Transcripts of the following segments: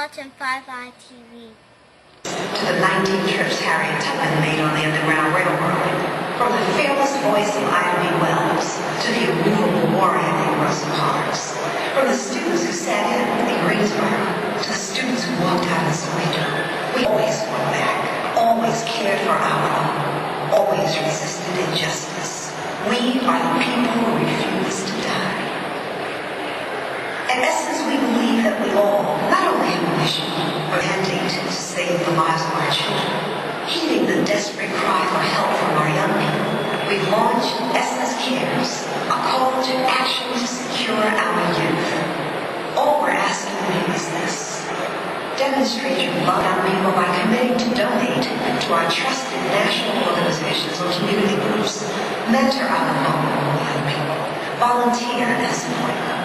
watching 5i TV. To the 19 trips Harriet Tubman made on the Underground Railroad, from the fearless voice of Ida B. Wells to the immovable war anthem Rosa Parks, from the students who sat in Greensboro to the students who walked out in Soweto, we always fought back, always cared for our own, always resisted injustice. We are the people who refuse to die. In essence, we believe that we all not only have a mission, but a mandate to save the lives of our children. Heeding the desperate cry for help from our young people, we've launched Essence Cares, a call to action to secure our youth. All we're asking of you is this: demonstrate your love for people by committing to donate to our trusted national organizations or community groups. Mentor our vulnerable young people. Volunteer and support them.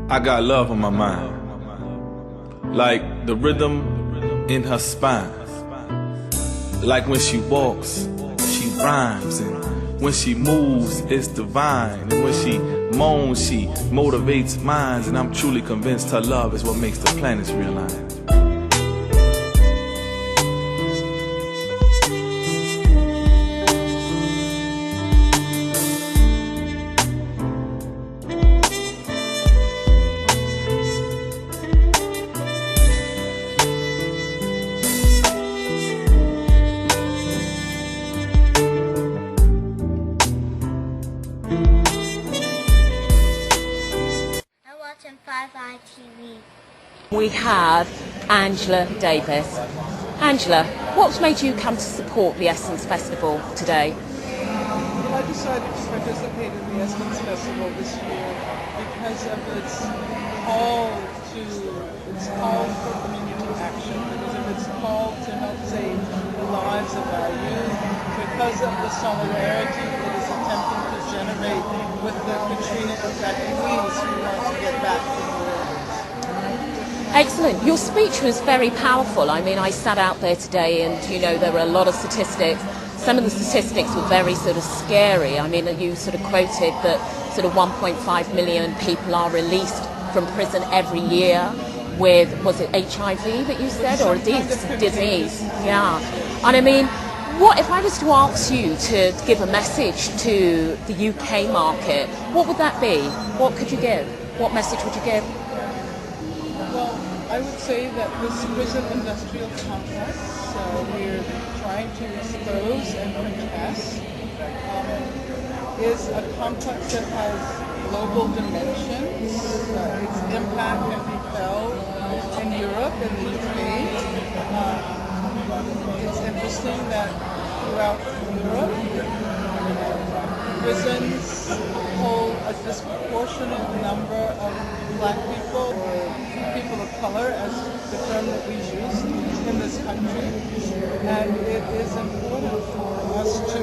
I got love on my mind, like the rhythm in her spine. Like when she walks, she rhymes, and when she moves, it's divine. And when she moans, she motivates minds, and I'm truly convinced her love is what makes the planets realign. We have Angela Davis. Angela, what's made you come to support the Essence Festival today? Well, I decided to participate in the Essence Festival this year because of its call for community action, because of its call to help save the lives of our youth, because of the solidarity that is attempting to generate with the Katrina evacuees who want to get back to the world. Excellent. Your speech was very powerful. I mean, I sat out there today and, there were a lot of statistics. Some of the statistics were very sort of scary. I mean, you sort of quoted that sort of 1.5 million people are released from prison every year with, was it HIV that you said, or a disease? Yeah. And I mean, what if I was to ask you to give a message to the UK market, what would that be? What could you give? What message would you give? Well, I would say that this prison industrial complex we're trying to expose and contest is a complex that has global dimensions. Its impact can be felt in Europe and the UK. It's interesting that throughout Europe, prisons hold a disproportionate number of Black people or people of color, as the term that we use in this country. And it is important for us to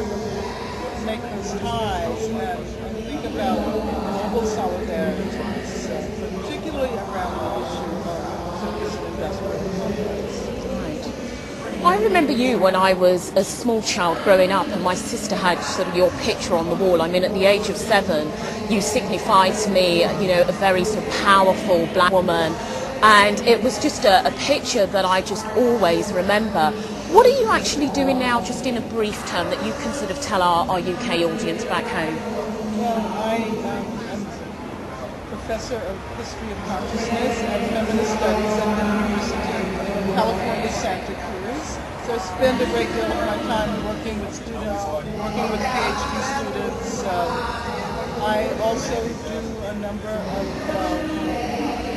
make those ties and think about global solidarity, particularly around the issue of this industrial complex. I remember you when I was a small child growing up, and my sister had sort of your picture on the wall. I mean, at the age of 7, you signified to me, a very sort of powerful Black woman, and it was just a picture that I just always remember. What are you actually doing now, just in a brief term, that you can sort of tell our UK audience back home? Well, I am professor of history of consciousness and feminist studies at the University of California, Santa Cruz. So I spend a great deal of my time working with students, working with PhD students. I also do a number of,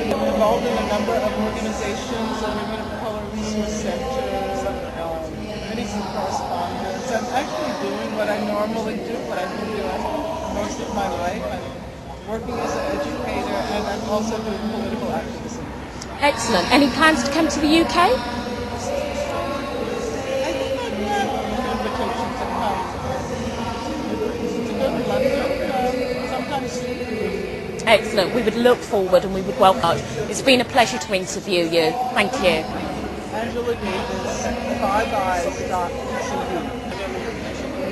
I'm involved in a number of organizations, Women of Color Resource Centers, many correspondence. I'm actually doing what I normally do, what I've been doing most of my life. I'm working as an educator, and I'm also doing political activism. Excellent. Any plans to come to the UK? Excellent. We would look forward and we would welcome. It's been a pleasure to interview you. Thank you. Angela Davis, 5eyes.tv.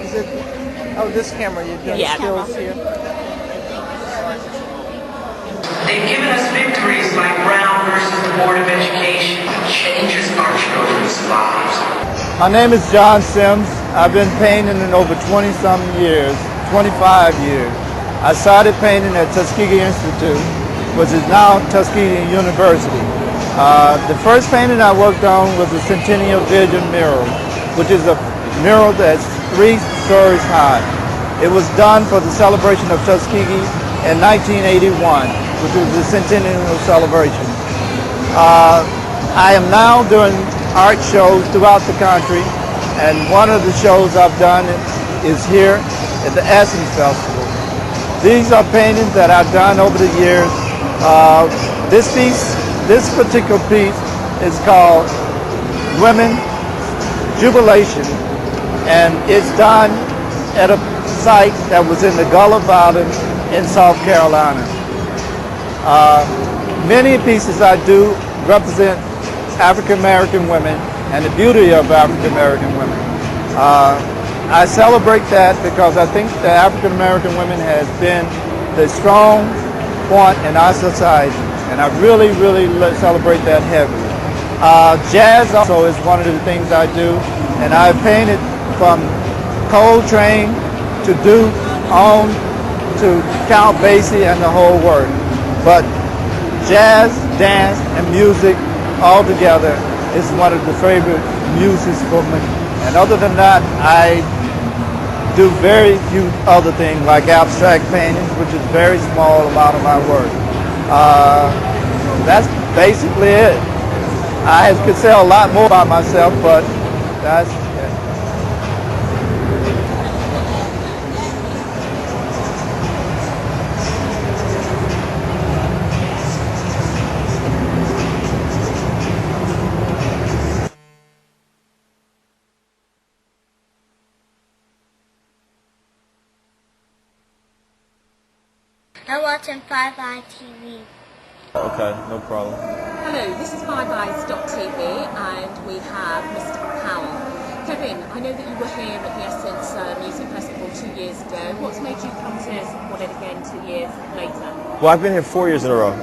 Is it Oh, this camera, you're doing Yeah. skills here. They've given us victories like Brown versus the Board of Education, that changes our children's lives. My name is John Sims. I've been painting in over 20-something years, 25 years. I started painting at Tuskegee Institute, which is now Tuskegee University. The first painting I worked on was the Centennial Vision mural, which is a mural that's 3 stories high. It was done for the celebration of Tuskegee in 1981, which was the centennial celebration. I am now doing art shows throughout the country, and one of the shows I've done is here at the Essence Festival. These are paintings that I've done over the years. This particular piece is called Women Jubilation, and it's done at a site that was in the Gullah Valley in South Carolina. Many pieces I do represent African American women and the beauty of African American women. I celebrate that because I think that African American women has been the strong point in our society, and I really celebrate that heavily. Jazz also is one of the things I do, and I've painted from Coltrane to Duke on to Count Basie and the whole work. But jazz, dance, and music all together is one of the favorite muses for me. And other than that, I do very few other things like abstract paintings, which is very small amount of my work. That's basically it. I could say a lot more about myself, but that's it. I'm watching 5 Eye TV. Okay, no problem. Hello, this is FiveEyes.tv and we have Mr. Powell. Kevin, I know that you were here at the Essence Music Festival 2 years ago. What's made you come to support it again 2 years later? Well, I've been here 4 years in a row.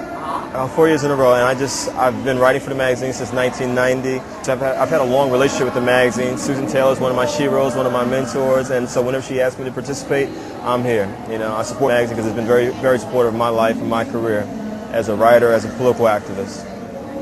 4 years in a row, and I've been writing for the magazine since 1990. So I've had a long relationship with the magazine. Susan Taylor is one of my sheroes, one of my mentors, and so whenever she asks me to participate, I'm here. You know, I support the magazine because it's been very supportive of my life and my career as a writer, as a political activist.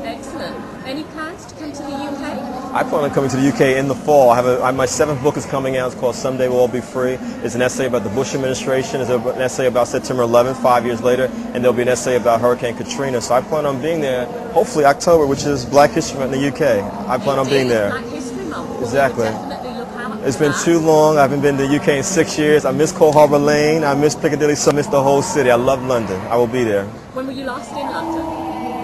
Excellent. Any plans to come to the UK? I plan on coming to the UK in the fall. My 7th book is coming out. It's called Someday We'll All Be Free. It's an essay about the Bush administration. It's an essay about September 11th, 5 years later, and there'll be an essay about Hurricane Katrina. So I plan on being there, hopefully October, which is Black History Month in the UK. I plan on being there. Black History Month. Exactly. Definitely look out for It's been that. too long. I haven't been to the UK in 6 years. I miss Cold Harbour Lane. I miss Piccadilly. So I miss the whole city. I love London. I will be there. When were you last in London?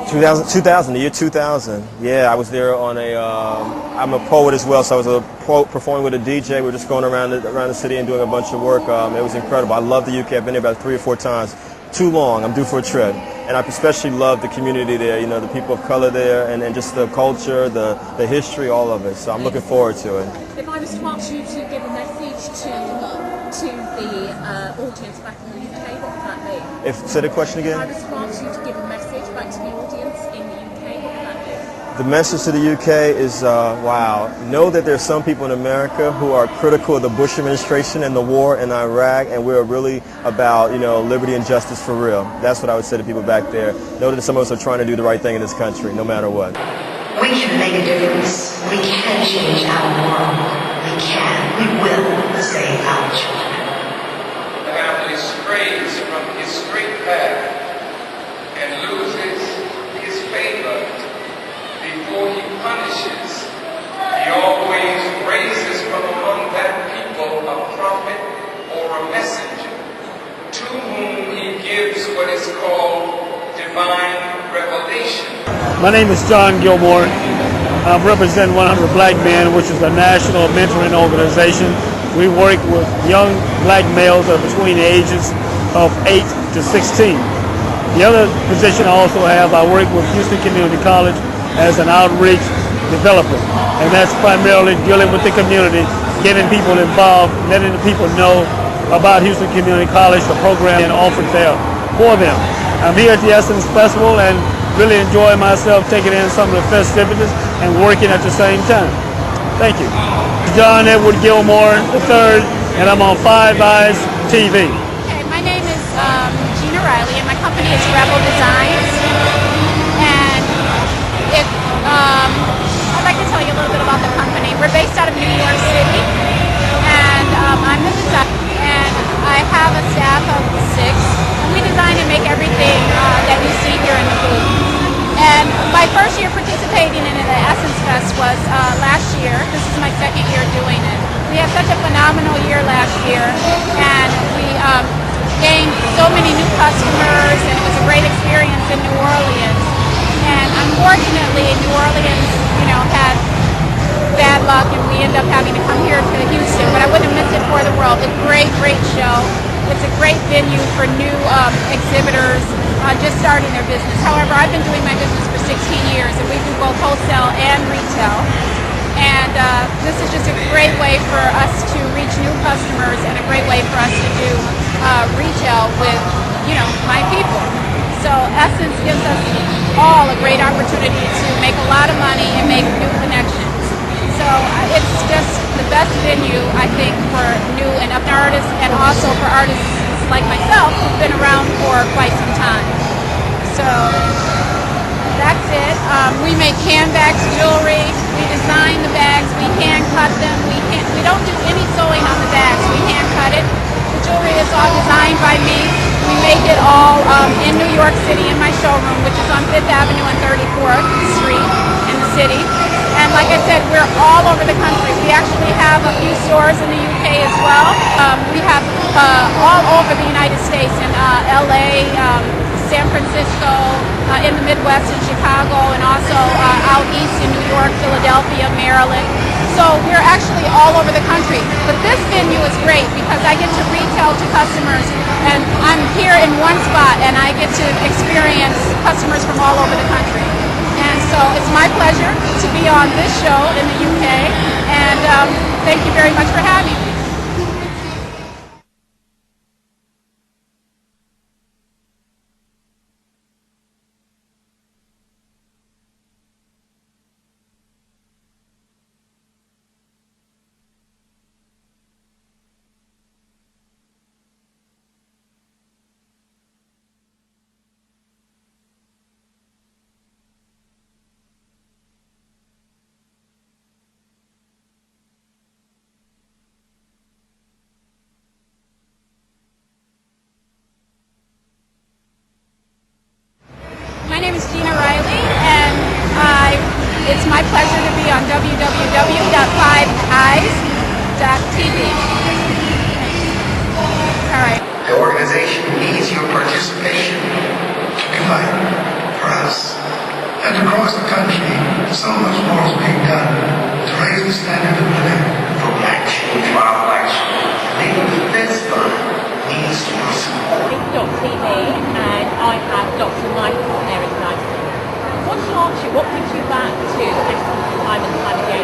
2000, the year 2000. Yeah, I was there on I'm a poet as well, so I was performing with a DJ. We were just going around the city and doing a bunch of work. It was incredible. I love the UK. I've been there about 3 or 4 times. Too long. I'm due for a trip. And I especially love the community there, you know, the people of color there, and just the culture, the history, all of it. So I'm looking forward to it. If I was to ask you to give a message to the audience back in the UK, what would that be? Say the question If I again? was to ask you to give a message back to the audience in the UK, what would that be? The message to the UK is, wow, know that there's some people in America who are critical of the Bush administration and the war in Iraq, and we're really about, you know, liberty and justice for real. That's what I would say to people back there. Know that some of us are trying to do the right thing in this country, no matter what. We can make a difference. We can change our world. We can. We will save our children. The family strays from his straight path and loses his favor. Before he punishes, he always raises from among that people a prophet or a messenger to whom he gives what is called divine revelation. My name is John Gilmore. I represent 100 Black Men, which is a national mentoring organization. We work with young black males that are between the ages of 8 to 16. The other position I also have, I work with Houston Community College as an outreach developer, and that's primarily dealing with the community, getting people involved, letting the people know about Houston Community College, the program and offered there for them. I'm here at the Essence Festival and really enjoying myself taking in some of the festivities and working at the same time. Thank you. John Edward Gilmore III, and I'm on Five Eyes TV. Okay, my name is Gina Riley, and my company is Rebel Designs. And I'd like to tell you a little bit about the company. We're based out of New York City, and I'm the designer, and I have a staff of 6, and we design and make everything that you see here in the booth. And my first year participating in the Essence Fest was last year. This is my 2nd year doing it. We had such a phenomenal year last year, and we gained so many new customers, and it was a great experience in New Orleans. And unfortunately, New Orleans, had bad luck, and we ended up having to come here to Houston, but I wouldn't have missed it for the world. A great, great show. It's a great venue for new exhibitors just starting their business. However, I've been doing my business for 16 years, and we do both wholesale and retail. And this is just a great way for us to reach new customers and a great way for us to do retail with, my people. So Essence gives us all a great opportunity to make a lot of money and make new connections. So it's just the best venue, I think, for new and up artists, and also for artists like myself who've been around for quite some time. So that's it. We make handbags, jewelry. We design the bags. We hand cut them. We don't do any sewing on the bags. We hand cut it. The jewelry is all designed by me. We make it all in New York City in my showroom, which is on 5th Avenue and 34th Street in the city. And like I said, we're all over the country. We actually have a few stores in the UK as well. We have all over the United States, in LA, San Francisco, in the Midwest in Chicago, and also out east in New York, Philadelphia, Maryland. So we're actually all over the country. But this venue is great because I get to retail to customers, and I'm here in one spot, and I get to experience customers from all over the country. And so it's my pleasure to be on this show in the UK, and thank you very much for having me. My name is Gina Riley, and it's my pleasure to be on www.5eyes.tv. All right. The organization needs your participation to unite for us. And across the country, so much more is being done to raise the standard of living for black children, for our black children. Legal Defense Fund needs your support. TV, and I have Dr. Michael Eric Dyson. What sparks you? What brings you back to Essence time and time again?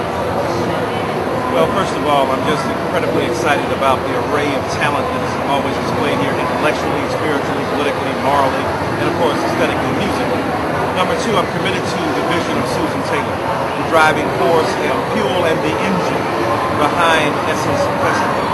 Well, first of all, I'm just incredibly excited about the array of talent that is always displayed here, intellectually, spiritually, politically, morally, and of course, aesthetically, musically. Number two, I'm committed to the vision of Susan Taylor, the driving force and fuel and the engine behind Essence Festival,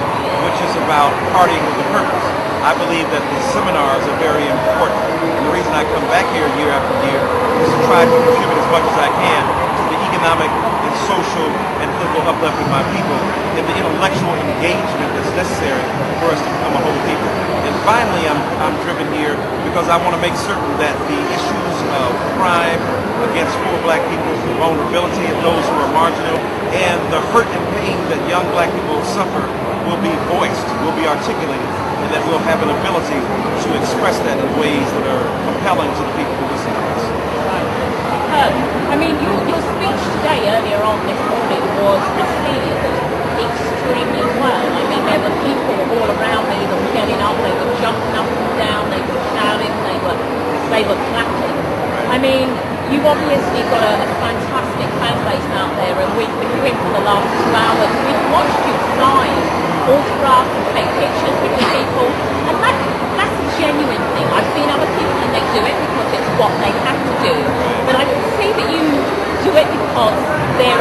which is about partying with a purpose. I believe that the seminars are very important. And the reason I come back here year after year is to try to contribute as much as I can to the economic and social and political uplift of my people and the intellectual engagement that's necessary for us to become a whole people. And finally, I'm driven here because I want to make certain that the issues of crime against poor black people, the vulnerability of those who are marginal, and the hurt and pain that young black people suffer will be voiced, will be articulated, and that we'll have an ability to express that in ways that are compelling to the people who listen to us. I mean, your speech today, earlier on this morning, was received extremely well. I mean, there were people all around me that were getting up, they were jumping up and down, they were shouting, they were clapping. I mean, you've obviously got a fantastic fan base out there, and we've been doing for the last 2 hours. We've watched you fly, autograph and take pictures with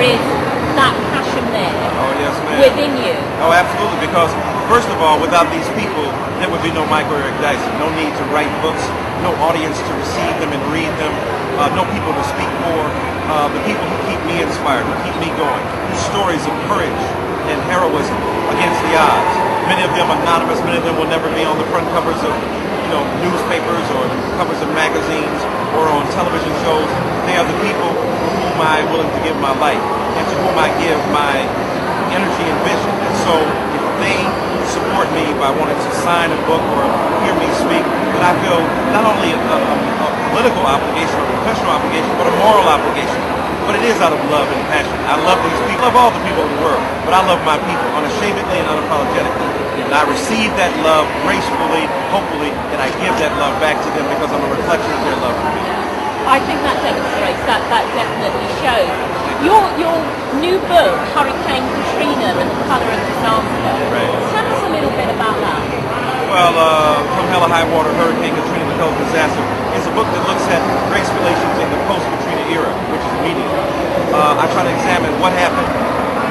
is that passion there Oh, yes, ma'am. within you? Oh, absolutely, because first of all, without these people, there would be no Michael Eric Dyson. No need to write books, no audience to receive them and read them, no people to speak for. The people who keep me inspired, who keep me going, whose stories of courage and heroism against the odds. Many of them anonymous, many of them will never be on the front covers of newspapers or covers of magazines or on television shows. They are the people to whom I'm willing to give my life and to whom I give my energy and vision. And so if they support me by wanting to sign a book or hear me speak, then I feel not only a political obligation or professional obligation, but a moral obligation. But it is out of love and passion. I love these people. I love all the people in the world, but I love my people unashamedly and unapologetically. And I receive that love gracefully, hopefully, and I give that love back to them because I'm a reflection of their love for me. I think that demonstrates, that definitely shows. Your new book, Hurricane Katrina, The Color of Disaster. Right. Tell us a little bit about that. Well, From Hell or High Water, Hurricane Katrina, The Color of Disaster is a book that looks at race relations in the post-Katrina era, which is immediate. I try to examine what happened.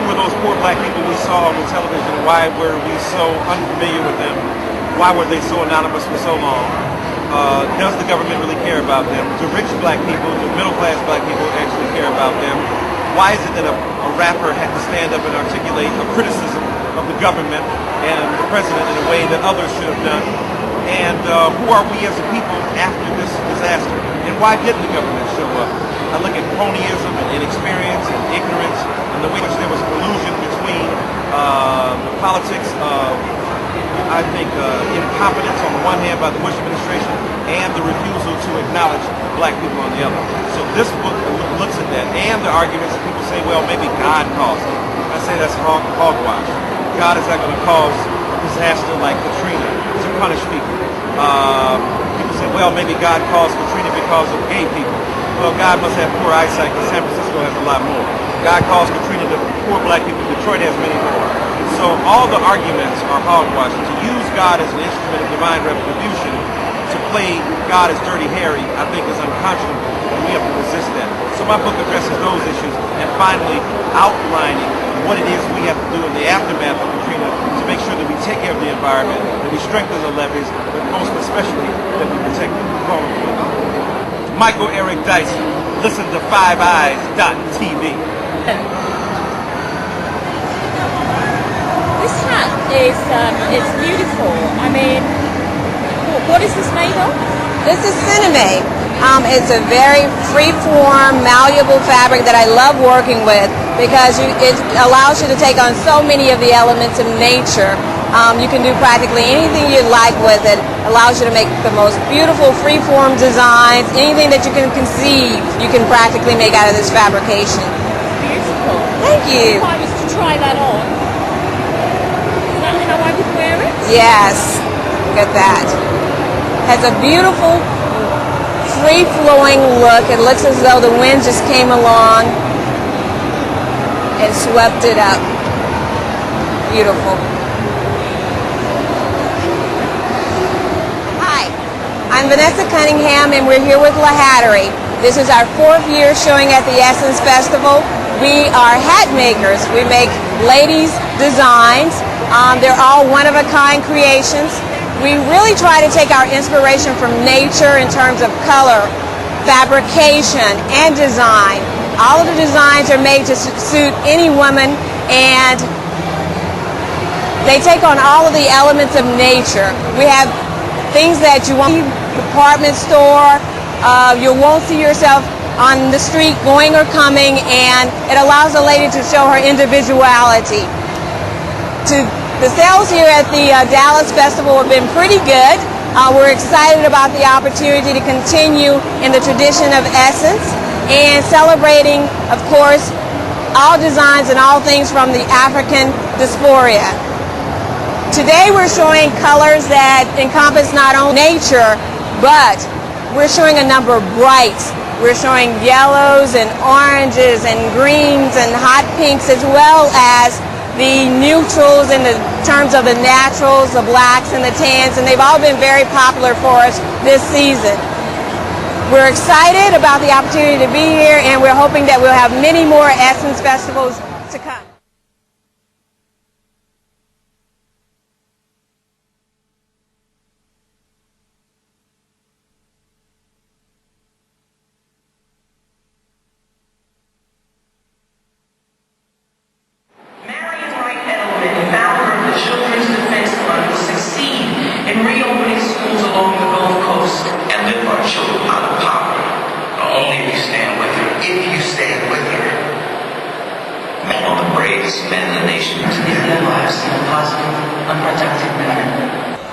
Who were those poor black people we saw on the television? Why were we so unfamiliar with them? Why were they so anonymous for so long? Does the government really care about them? Do rich black people, do middle-class black people actually care about them? Why is it that a rapper had to stand up and articulate a criticism of the government and the president in a way that others should have done? And who are we as a people after this disaster? And why didn't the government show up? I look at cronyism and inexperience and ignorance and the way in which there was collusion between the politics of, I think, incompetence on the one hand by the Bush administration and the refusal to acknowledge black people on the other. So this book looks at that and the arguments that people say, well, maybe God caused it. I say that's hogwash. God is not going to cause a disaster like Katrina to punish people. People say, well, maybe God caused Katrina because of gay people. Well, God must have poor eyesight because San Francisco has a lot more. God caused Katrina to poor black people. Detroit has many more. So all the arguments are hogwash. To use God as an instrument of divine retribution, to play God as Dirty Harry, I think is unconscionable, and we have to resist that. So my book addresses those issues, and finally outlining what it is we have to do in the aftermath of Katrina to make sure that we take care of the environment, that we strengthen the levees, but most especially that we protect the vulnerable. Michael Eric Dyson. Listen to 5eyes.tv. This hat is it's beautiful. I mean, what is this made of? This is cineme. It's a very free-form, malleable fabric that I love working with because it allows you to take on so many of the elements of nature. You can do practically anything you'd like with it. Allows you to make the most beautiful free-form designs. Anything that you can conceive, you can practically make out of this fabrication. Beautiful. Thank you. If I was to try that on, is that how I would wear it? Yes. Look at that. Has a beautiful, free-flowing look. It looks as though the wind just came along and swept it up. Beautiful. Hi, I'm Vanessa Cunningham, and we're here with La Hattery. This is our 4th year showing at the Essence Festival. We are hat makers. We make ladies' designs. They're all one-of-a-kind creations. We really try to take our inspiration from nature in terms of color, fabrication, and design. All of the designs are made to suit any woman, and they take on all of the elements of nature. We have things that you won't see in a department store, you won't see yourself on the street going or coming, and it allows a lady to show her individuality. The sales here at the Dallas Festival have been pretty good. We're excited about the opportunity to continue in the tradition of Essence and celebrating, of course, all designs and all things from the African diaspora. Today we're showing colors that encompass not only nature, but we're showing a number of brights. We're showing yellows and oranges and greens and hot pinks, as well as the neutrals in the terms of the naturals, the blacks and the tans, and they've all been very popular for us this season. We're excited about the opportunity to be here, and we're hoping that we'll have many more Essence festivals to come.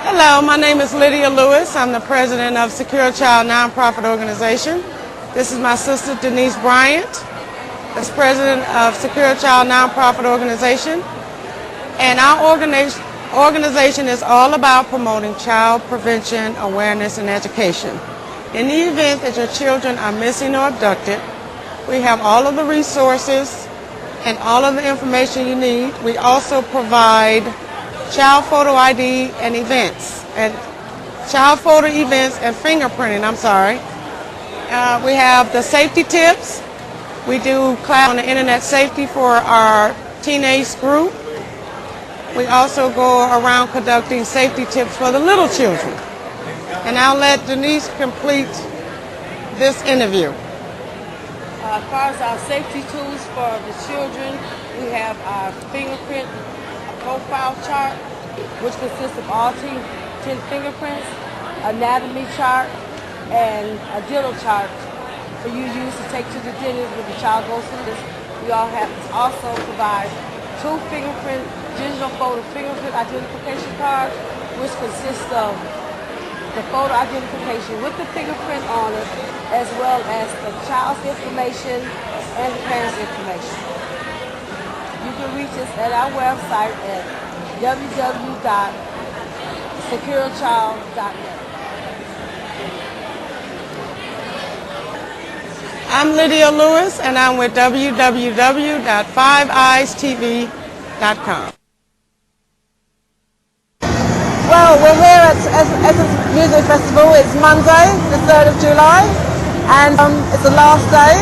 Hello, my name is Lydia Lewis. I'm the president of H.E.R nonprofit organization. This is my sister Denise Bryant, that's president of H.E.R nonprofit organization. And our organization is all about promoting child prevention, awareness, and education. In the event that your children are missing or abducted, we have all of the resources and all of the information you need. We also provide child photo ID and events, and child photo events and fingerprinting, we have the safety tips. We do class on the internet safety for our teenage group. We also go around conducting safety tips for the little children. And I'll let Denise complete this interview. As far as our safety tools for the children, we have our fingerprint profile chart, which consists of all 10 fingerprints, anatomy chart, and a dental chart for you use to take to the dentist when the child goes through this. We also provide 2 fingerprint digital photo fingerprint identification cards, which consists of the photo identification with the fingerprint on it, as well as the child's information and the parent's information. You can reach us at our website at www.securchild.net. I'm Lydia Lewis, and I'm with www.5eyestv.com. Well, we're here at Essence Music Festival. It's Monday, the 3rd of July, and it's the last day,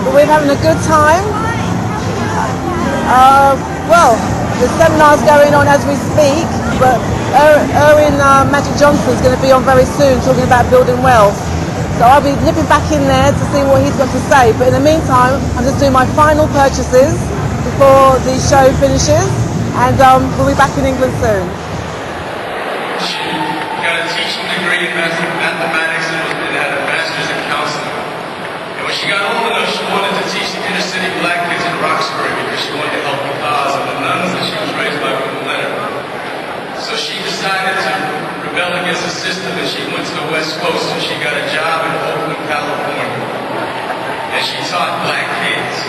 but we're having a good time. Well, the seminar's going on as we speak, but Erwin Magic Johnson's going to be on very soon talking about building wealth. So I'll be nipping back in there to see what he's got to say. But in the meantime, I'm just doing my final purchases before the show finishes, and we'll be back in England soon. She got a teaching degree in mathematics and had a master's in counseling. And when she got old enough, she wanted to teach the inner city black kids in Roxbury because she wanted to help the cause of the nuns that she was raised by wouldn't let her. So she decided to rebel against the system, and she went to the West Coast and she got a job in Oakland, California. And she taught black kids.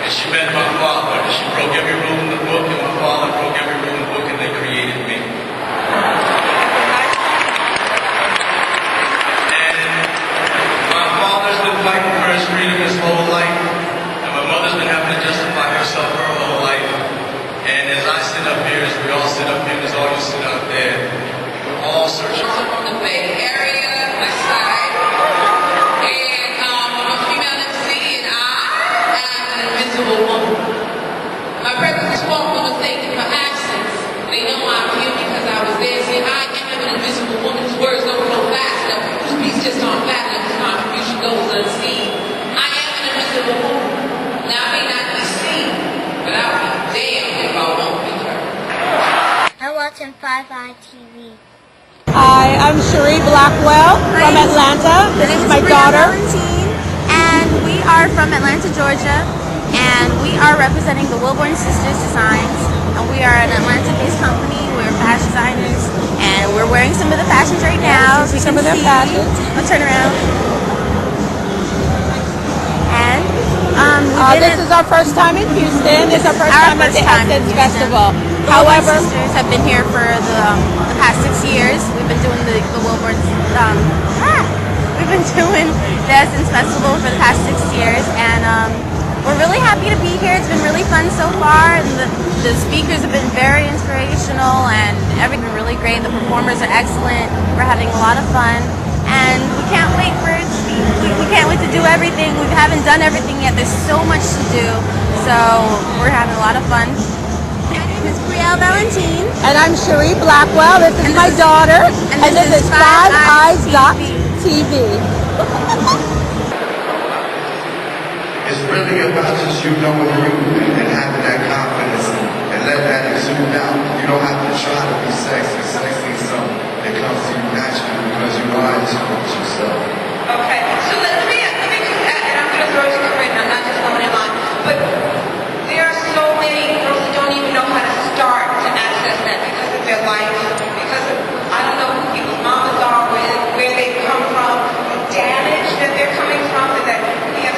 And she met my father, and she broke every rule in the book, and my father broke every rule in the book, and they created me. Fighting for his freedom his whole life, and my mother's been having to justify herself her whole life. And as I sit up here, as we all sit up here, as all you sit out there, we're all searching. I'm from the Bay Area, West Side, and I'm a female MC, and I am an invisible woman. My presence is welcome and thank you for access. They know I'm here because I was there. See, I am an invisible woman whose words don't flow fast enough, whose beats just aren't fast enough. Goes unseen. I am an invisible woman. Now I may not be seen, but I'll be damned if I won't be heard. I'm watching 5i TV. Hi, I'm Cherie Blackwell from Atlanta. This is my daughter. And we are from Atlanta, Georgia, and we are representing the Wilborn Sisters Designs. And we are an Atlanta-based company. We're fashion designers, and we're wearing some of the fashions right now. Yes, some of their fashions. I'll turn around. This is our first time in Houston. This is our first time at the Essence Festival. However, sisters have been here for the past 6 years. We've been doing the Wilborn. We've been doing the Essence Festival for the past 6 years, and we're really happy to be here. It's been really fun so far, and the speakers have been very inspirational, and everything been really great. The performers are excellent. We're having a lot of fun. and we can't wait for it to be, we can't wait to do everything. We haven't done everything yet. There's so much to do, so we're having a lot of fun. My name is Brielle Valentine. And I'm Cherie Blackwell. This is my daughter. And this is Five Eyes TV. It's really about just you knowing you and having that confidence and letting that exude out. You don't have to try to be sexy. Sexy is something that comes to you naturally because you are in tune with yourself. Okay, so let me just add, and I'm going to throw it to Corinne, I'm not just throwing it on, but there are so many girls that don't even know how to start to access that because of their life, because of, I don't know who people's mamas are, where they come from, the damage that they're coming from, and that we have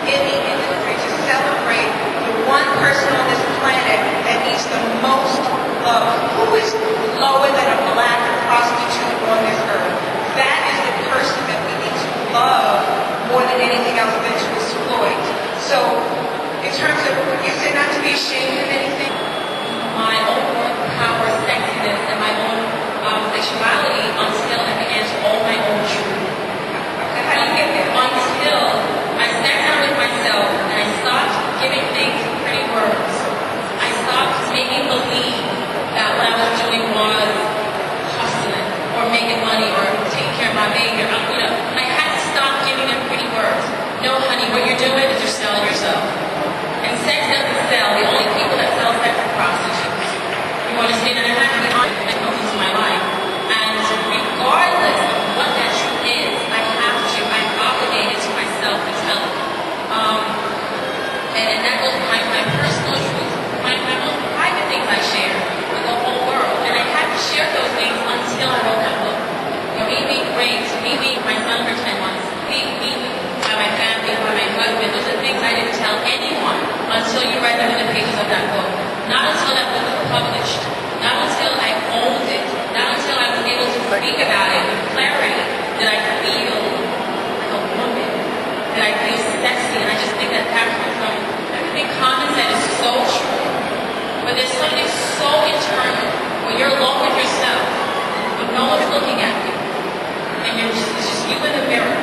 in the industry to celebrate the one person on this planet that needs the most love. Who is lower than a black prostitute on this earth? That is the person that we need to love more than anything else than to exploit. So, in terms of, you said not to be ashamed of anything. My own power, sexiness, and my own sexuality until I can answer all my own truth. Okay, how do you get there? Until I sat down with myself and I stopped giving things pretty words. I stopped making believe that what I was doing was hustling or making money or taking care of my baby. I had to stop giving them pretty words. No, honey, what you're doing is you're selling yourself. And sex doesn't sell. The only people that sell sex are prostitutes. You understand? And I have to be honest and come into my life. And regardless of what that truth is, I'm obligated to myself to tell it. And that goes behind my personal truth, my own private things I share with the whole world. And I had to share those things until I wrote that book. Me being raped, me being my son for 10 months, me by my family, by my husband, those are things I didn't tell anyone until you read them in the pages of that book. Not until that book was published. Not until I owned it. Not until I was able to speak about it with clarity did I feel like a woman. Did I feel sexy? And I just think that comes from everything Common said is so true. But there's something so internal when you're alone with yourself, when no one's looking at you, and it's just you in the mirror,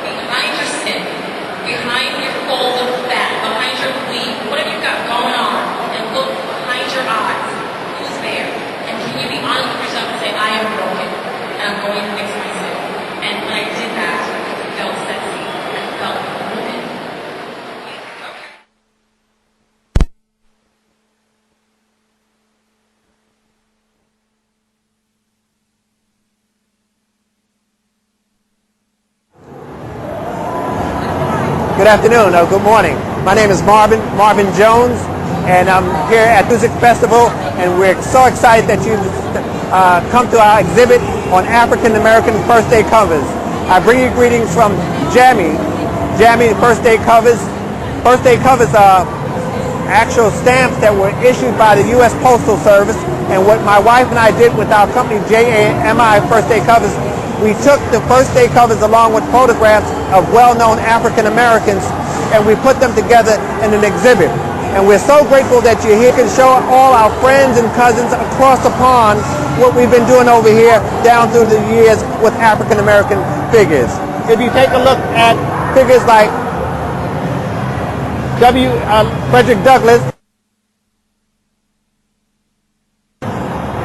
behind your skin, behind your fold of fat, behind your weave, whatever you've got going on, and look behind your eyes. Who's there? And can you be honest with yourself and say, I am broken, and I'm going to fix myself. And when I did that, I felt sexy. I felt like a woman. Good afternoon, or good morning. My name is Marvin Jones, and I'm here at Music Festival, and we're so excited that you've come to our exhibit on African American First Day Covers. I bring you greetings from Jammy First Day Covers. First Day Covers are actual stamps that were issued by the U.S. Postal Service, and what my wife and I did with our company, JAMI First Day Covers, we took the First Day Covers along with photographs of well-known African Americans, and we put them together in an exhibit. And we're so grateful that you're here. You can show all our friends and cousins across the pond what we've been doing over here down through the years with African American figures. If you take a look at figures like Frederick Douglass.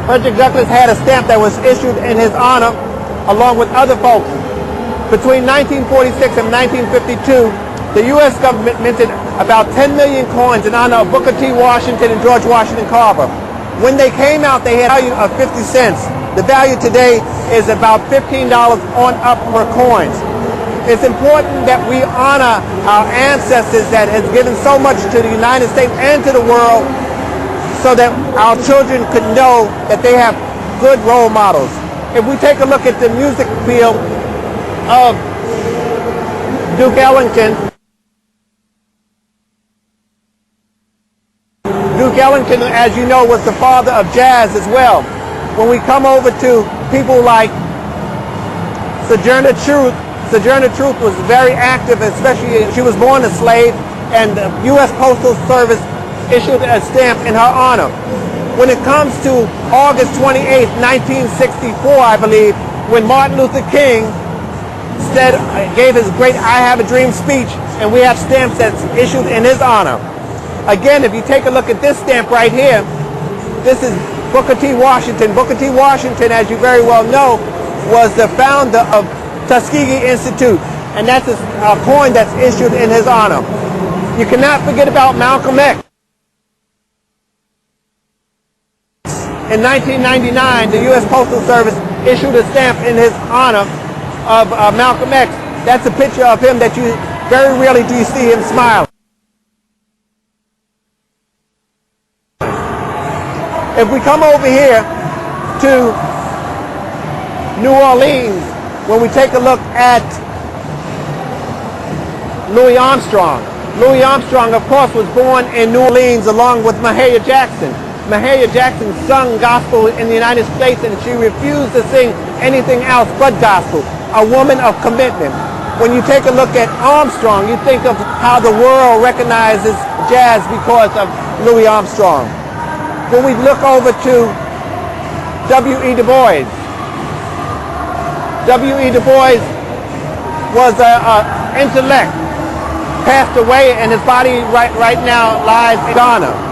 Frederick Douglass had a stamp that was issued in his honor along with other folks. Between 1946 and 1952, the U.S. government minted about 10 million coins in honor of Booker T. Washington and George Washington Carver. When they came out, they had a value of 50 cents. The value today is about $15 on up per coins. It's important that we honor our ancestors that has given so much to the United States and to the world so that our children could know that they have good role models. If we take a look at the music field of Duke Ellington, as you know, was the father of jazz as well. When we come over to people like Sojourner Truth was very active, especially she was born a slave, and the U.S. Postal Service issued a stamp in her honor. When it comes to August 28, 1964, I believe, when Martin Luther King gave his great I Have a Dream speech, and we have stamps that's issued in his honor. Again, if you take a look at this stamp right here, this is Booker T. Washington. Booker T. Washington, as you very well know, was the founder of Tuskegee Institute, and that's a coin that's issued in his honor. You cannot forget about Malcolm X. In 1999, the U.S. Postal Service issued a stamp in his honor of Malcolm X. That's a picture of him that you very rarely do you see him smile. If we come over here to New Orleans, when we take a look at Louis Armstrong. Louis Armstrong, of course, was born in New Orleans along with Mahalia Jackson. Mahalia Jackson sung gospel in the United States, and she refused to sing anything else but gospel. A woman of commitment. When you take a look at Armstrong, you think of how the world recognizes jazz because of Louis Armstrong. When we look over to W.E. Du Bois. W.E. Du Bois was an intellect, passed away, and his body right now lies in Ghana.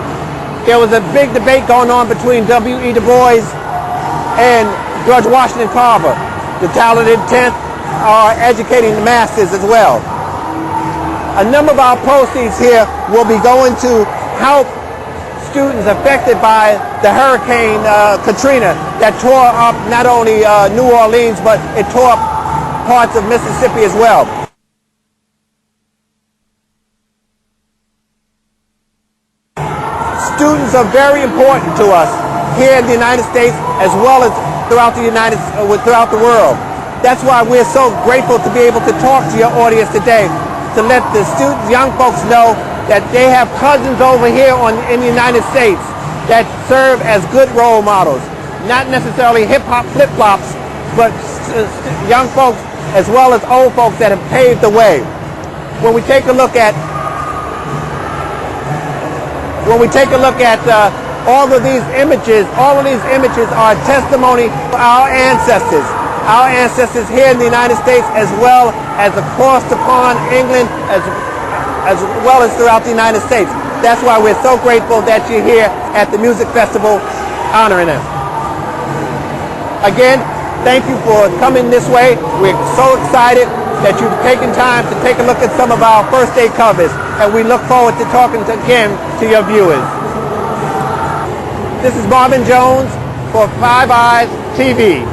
There was a big debate going on between W.E. Du Bois and George Washington Carver. The talented 10th are educating the masses as well. A number of our proceeds here will be going to help students affected by the Hurricane Katrina that tore up not only New Orleans, but it tore up parts of Mississippi as well. Students are very important to us here in the United States as well as throughout the world. That's why we're so grateful to be able to talk to your audience today, to let the students, young folks know that they have cousins over here in the United States that serve as good role models. Not necessarily hip-hop flip-flops, but young folks as well as old folks that have paved the way. When we take a look at all of these images are a testimony for our ancestors. Our ancestors here in the United States as well as across the pond, England, as well as throughout the United States. That's why we're so grateful that you're here at the music festival honoring them. Again, thank you for coming this way. We're so excited that you've taken time to take a look at some of our first day covers, and we look forward to talking again to your viewers. This is Marvin Jones for Five Eyes TV.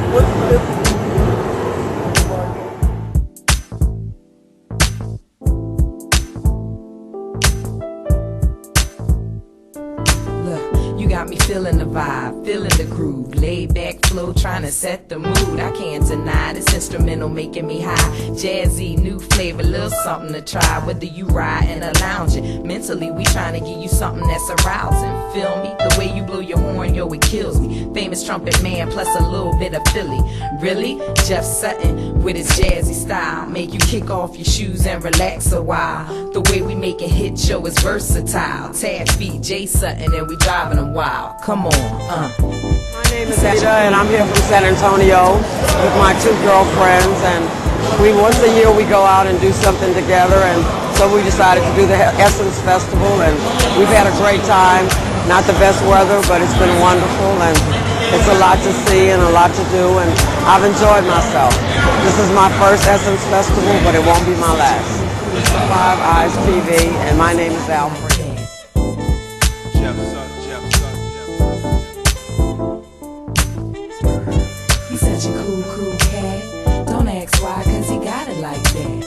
Got me feeling the vibe, feeling the groove, laid back flow, trying to set the mood. I can't deny this instrumental making me high, jazzy, new flavor, little something to try. Whether you riding or lounging, mentally we trying to give you something that's arousing. Feel me? The way you blow your horn, yo, it kills me. Famous trumpet man plus a little bit of Philly. Really? Jeff Sutton with his jazzy style, make you kick off your shoes and relax a while. The way we make a hit show is versatile. Tag beat Jay Sutton and we driving them wild. Come on, My name is Anita, and I'm here from San Antonio with my two girlfriends, and once a year we go out and do something together, and so we decided to do the Essence Festival, and we've had a great time. Not the best weather, but it's been wonderful, and it's a lot to see and a lot to do, and I've enjoyed myself. This is my first Essence Festival, but it won't be my last. This is Five Eyes TV, and my name is Alfred. Such a cool cat. Don't ask why, cause he got it like that.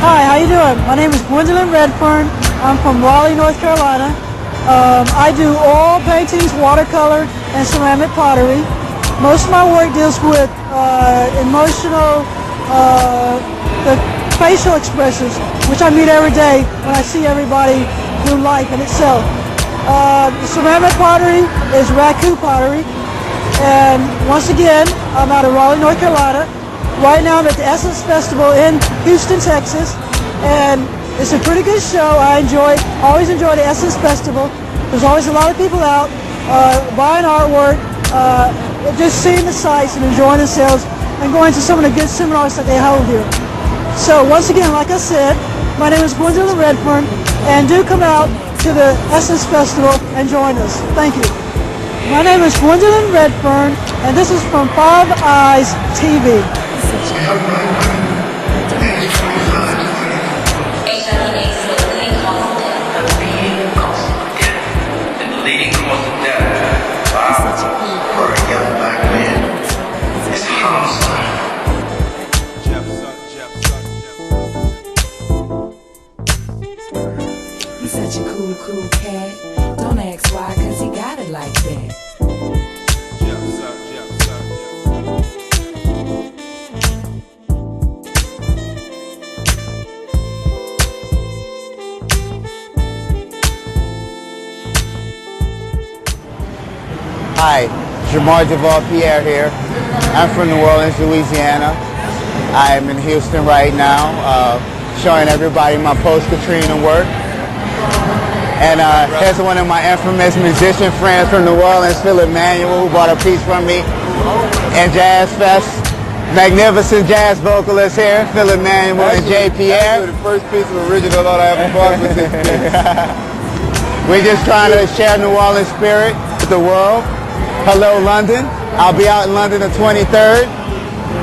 Hi, how you doing? My name is Gwendolyn Redfern. I'm from Raleigh, North Carolina. I do oil paintings, watercolor, and ceramic pottery. Most of my work deals with emotional, the facial expressions, which I meet every day when I see everybody through life in itself. The ceramic pottery is raku pottery, and once again, I'm out of Raleigh, North Carolina. Right now I'm at the Essence Festival in Houston, Texas, and it's a pretty good show. I always enjoy the Essence Festival. There's always a lot of people out buying artwork, just seeing the sights and enjoying themselves, and going to some of the good seminars that they hold here. So once again, like I said, my name is Gwendolyn Redfern, and do come out to the Essence Festival and join us. Thank you. My name is Gwendolyn Redfern, and this is from Five Eyes TV. Leading cause of death for a young black man is homicide. He's such a cool cat. Don't ask why, cause he got it like that. Hi, Jamar Javal Pierre here. I'm from New Orleans, Louisiana. I'm in Houston right now, showing everybody my post-Katrina work. And here's one of my infamous musician friends from New Orleans, Phil Emmanuel, who bought a piece from me in Jazz Fest. Magnificent jazz vocalist here, Phil Emmanuel and J Pierre. The first piece of original that I ever bought was this piece. We're just trying to share New Orleans spirit with the world. Hello, London. I'll be out in London the 23rd,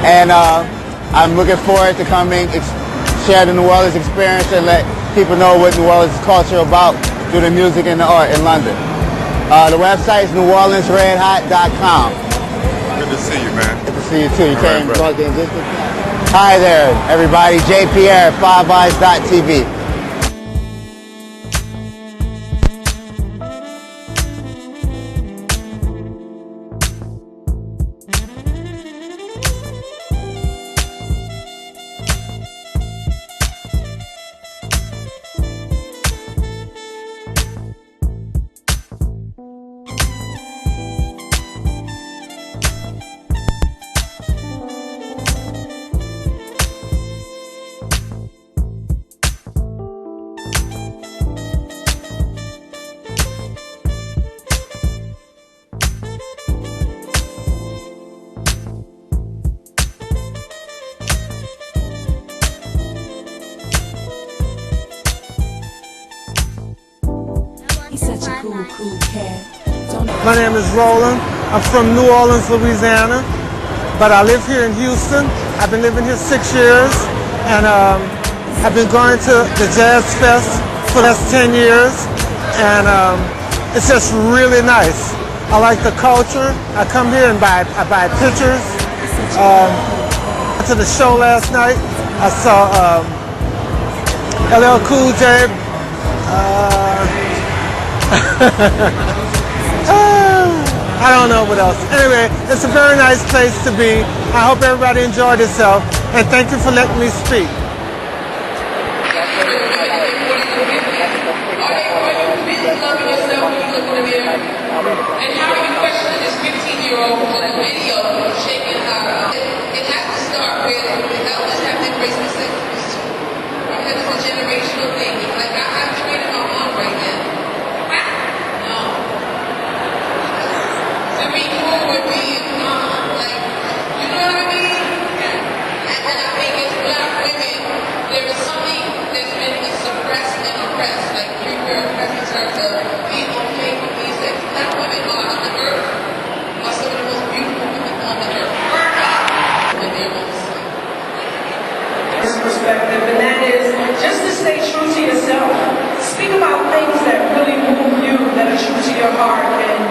and I'm looking forward to coming, share the New Orleans experience, and let people know what New Orleans culture is about through the music and the art in London. The website is neworleansredhot.com. Good to see you, man. Good to see you too. You came right, plugged in just in time. Hi there, everybody. J Pierre, 5eyes.tv. My name is Roland. I'm from New Orleans, Louisiana, but I live here in Houston. I've been living here 6 years, and I've been going to the Jazz Fest for the last 10 years, and it's just really nice. I like the culture. I come here and I buy pictures. Went to the show last night. I saw LL Cool J. I don't know what else. Anyway, it's a very nice place to be. I hope everybody enjoyed itself, and thank you for letting me speak. And how are you questioning this 15-year-old who's in the video shaking her? It has to start with elders have to embrace mistakes. Because it's a generational thing. Like I'm training my mom right now. No. To be cool with being mom, like, you know what I mean? And I think as black women, there is something that's been suppressed and oppressed. Like you're oppressed in terms of being okay with these things. Black women are on the earth are some of the most beautiful women on the earth. When they're on the side. This perspective, and that is just to stay true to yourself. Speak about things that really move you, that are true to your heart. And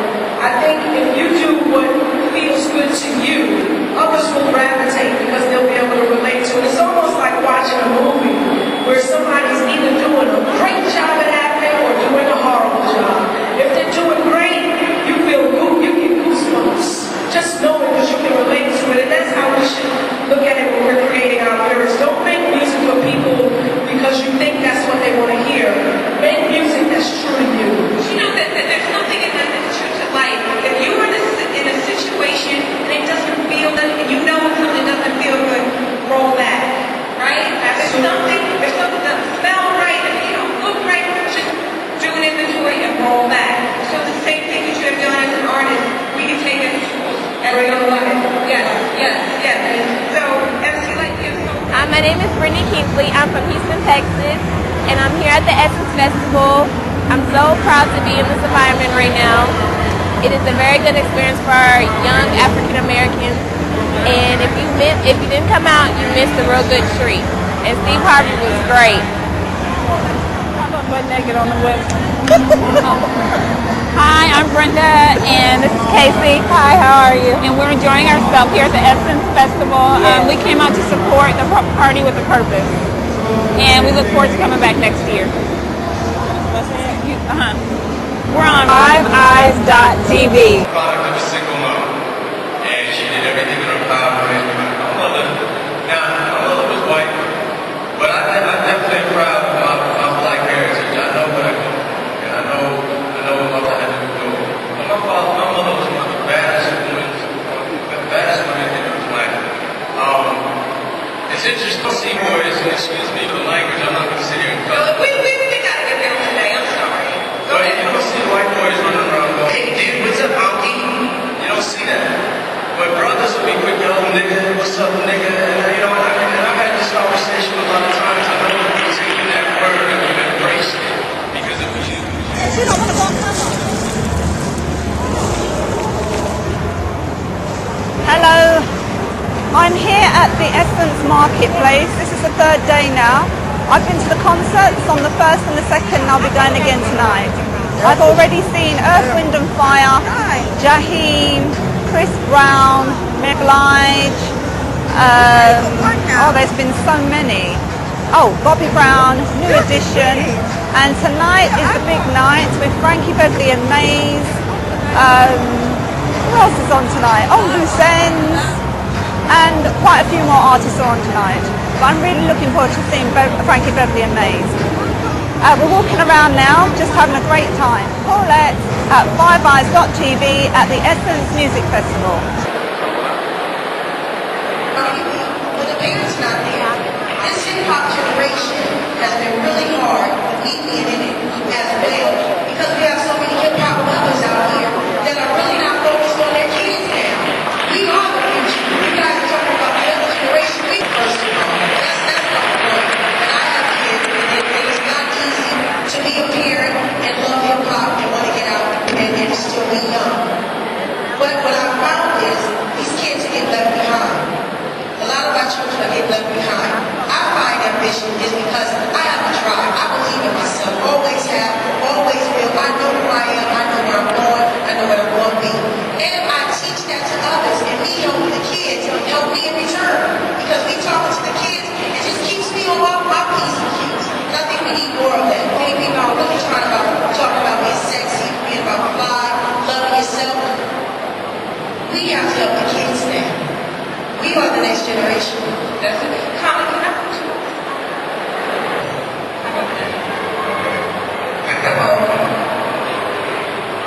I think if you do what feels good to you, others will gravitate because they'll be able to relate to it. It's almost like watching a movie where somebody's either doing a great job at acting or doing a horrible job. If they're doing great, you feel good, you get goosebumps Right on the line. Yes, yes, yes. So, MC, like you. My name is Brittany Kingsley. I'm from Houston, Texas, and I'm here at the Essence Festival. I'm so proud to be in this environment right now. It is a very good experience for our young African Americans, and if you didn't come out, you missed a real good treat. And Steve Harvey was great. I'm up butt naked on the website. Hi, I'm Brenda, and this is Casey. Hi, how are you? And we're enjoying ourselves here at the Essence Festival. We came out to support the Party with a Purpose, and we look forward to coming back next year. We're on 5eyes.tv. Product of a single mom, and she did everything in her power. My mother was white, but I'm definitely proud of my black heritage. I know what I go, and I know what my mother had to go. But my mother was one of the baddest women in the planet. It's interesting to see boys, excuse me for the language, I'm not going to sit here and cuss. We got to get there today, I'm sorry. But you don't see white boys running around going, hey dude, what's up, monkey? You don't see that. But brothers will be quick, yo, nigga, what's up, nigga? And, you know, I've had this conversation a lot of times. I know we've taken that word and we've embraced it because it was you. You don't want to go on camera. Hello, I'm here at the Essence Marketplace. This is the third day now. I've been to the concerts on the first and the second, and I'll be going again tonight. I've already seen Earth, Wind and Fire, Jaheim, Chris Brown, J Blige. There's been so many. Oh, Bobby Brown, New Edition, and tonight is the big night with Frankie Beverly and Maze. Who else is on tonight? Oh, Loose Ends, and quite a few more artists are on tonight. But I'm really looking forward to seeing Frankie Beverly and Maze. We're walking around now, just having a great time. Paulette at 5eyes.tv at the Essence Music Festival. When the parents not there, this hip-hop generation has been really hard, we being in it as well, because we have so many hip-hop mothers out here that are really not focused on their kids now. We are the future. You guys are talking about the other generation. We first of all, that's not the point. And I have kids, and it is not easy to be a parent and love hip-hop and want to get out and still be young. But what I found is these kids get left behind. A lot of our children get left behind. I find ambition is because I have a drive. I believe in myself. Always have, always will. I know who I am. I know where I'm going. I know what I'm going to be. And I teach that to others. And me helping the kids help me in return. Because me talking to the kids, it just keeps me on my P's and Q's. And I think we need more of that. Many people are really talking about being sexy, being about fly, loving yourself. We have to help the kids now. We are the next generation. That's it. Colin, can I put you?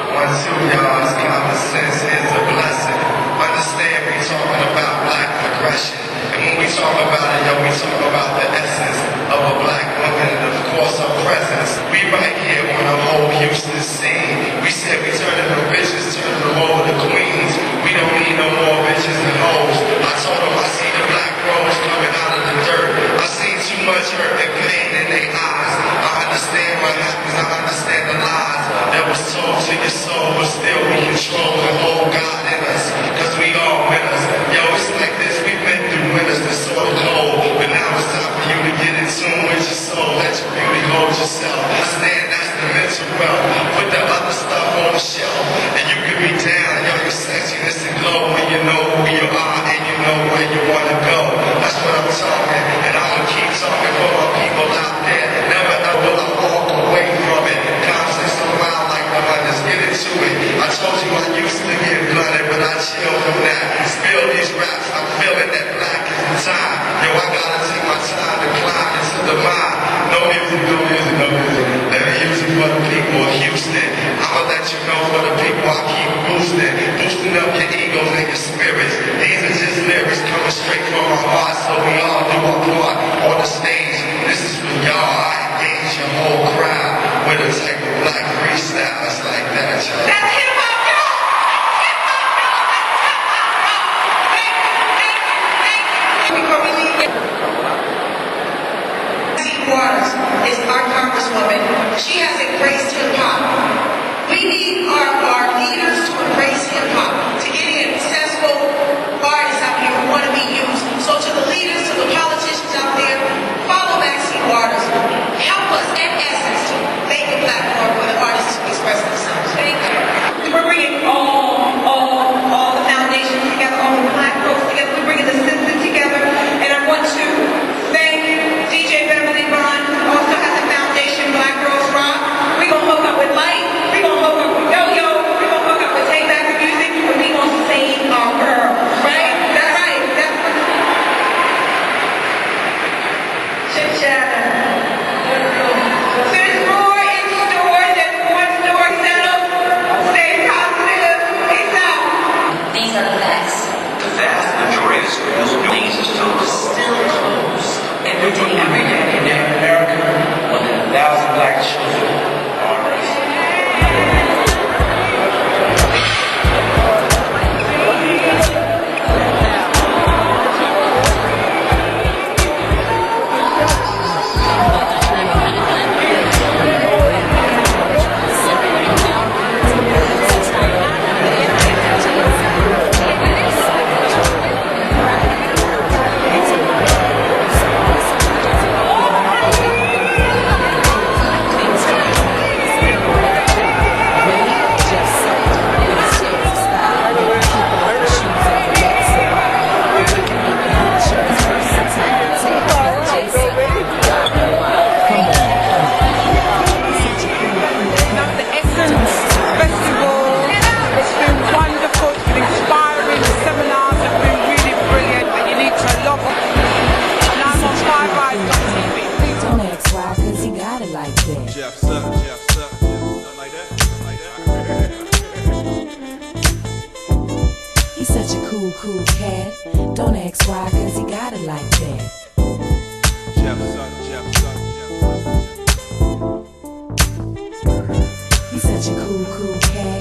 One, two, y'all, common sense is a blessing. Understand we talking about black progression. And when we talk about it, yo, we talk about the essence of a black woman and of course her presence. We right here on the whole Houston scene. We said we turning the bitches, turning them over to queens. We don't need no more bitches and hoes. I told them I see the black rose coming out of the dirt. I seen too much hurt and pain in their eyes. I understand what happens, I understand the lies that was told to your soul, but still we control and hold God in us, cause we all winners. Yo, it's like this, we've been through winners that's sort of cold, but now it's time for you to get in tune with your soul, let your beauty hold yourself. Understand that's the mental wealth, put the other stuff on the shelf, and you can be down, yo, your sexiness and glow when you know who you are and you know where you wanna go. That's what I'm talking, and I'ma keep talking for my people out there. Never ever will I walk away from it. Concepts around like the hunters, get into it. I told you I used to get blooded, but I chill from that. Spill these raps, I'm feeling that black is the time. Yo, I gotta take my time to climb into the mind. No music, no music, no music. Let me use it for the people of Houston. I'ma let you know for the people I keep boosting up your egos and your spirits. These are just lyrics coming straight from my heart, so we all do our part on the stage. This is for y'all. I engage your whole crowd with a type of black freestyle. It's like that, y'all. That's hip-hop, y'all! Hip-hop, y'all! Waters is our congresswoman. She has embraced hip-hop. We need our leaders to embrace hip-hop, to any successful artists out here who want to be used. So to the leaders, to the politicians out there, follow Maxine Waters. Help us, in essence, to make a platform for the artists to express themselves. Thank you. We're bringing all the foundations together, all the black folks together. We're bringing the system together. And I want to thank DJ Beverly Bond, who also has a foundation, Black Girls Rock. We're going to hook up with Light. We're going to hook up with Yo-Yo. We're going to hook up with Take Back the Music. And we're going to sing our girl. Right? That's right. That's what chit-chatter. There's more in store than one store setup. Stay positive. Peace out. These are the facts. The vast majority of schools, these are still closed. Every day in America, more than 1,000 black children are raised. He's such a cool cat.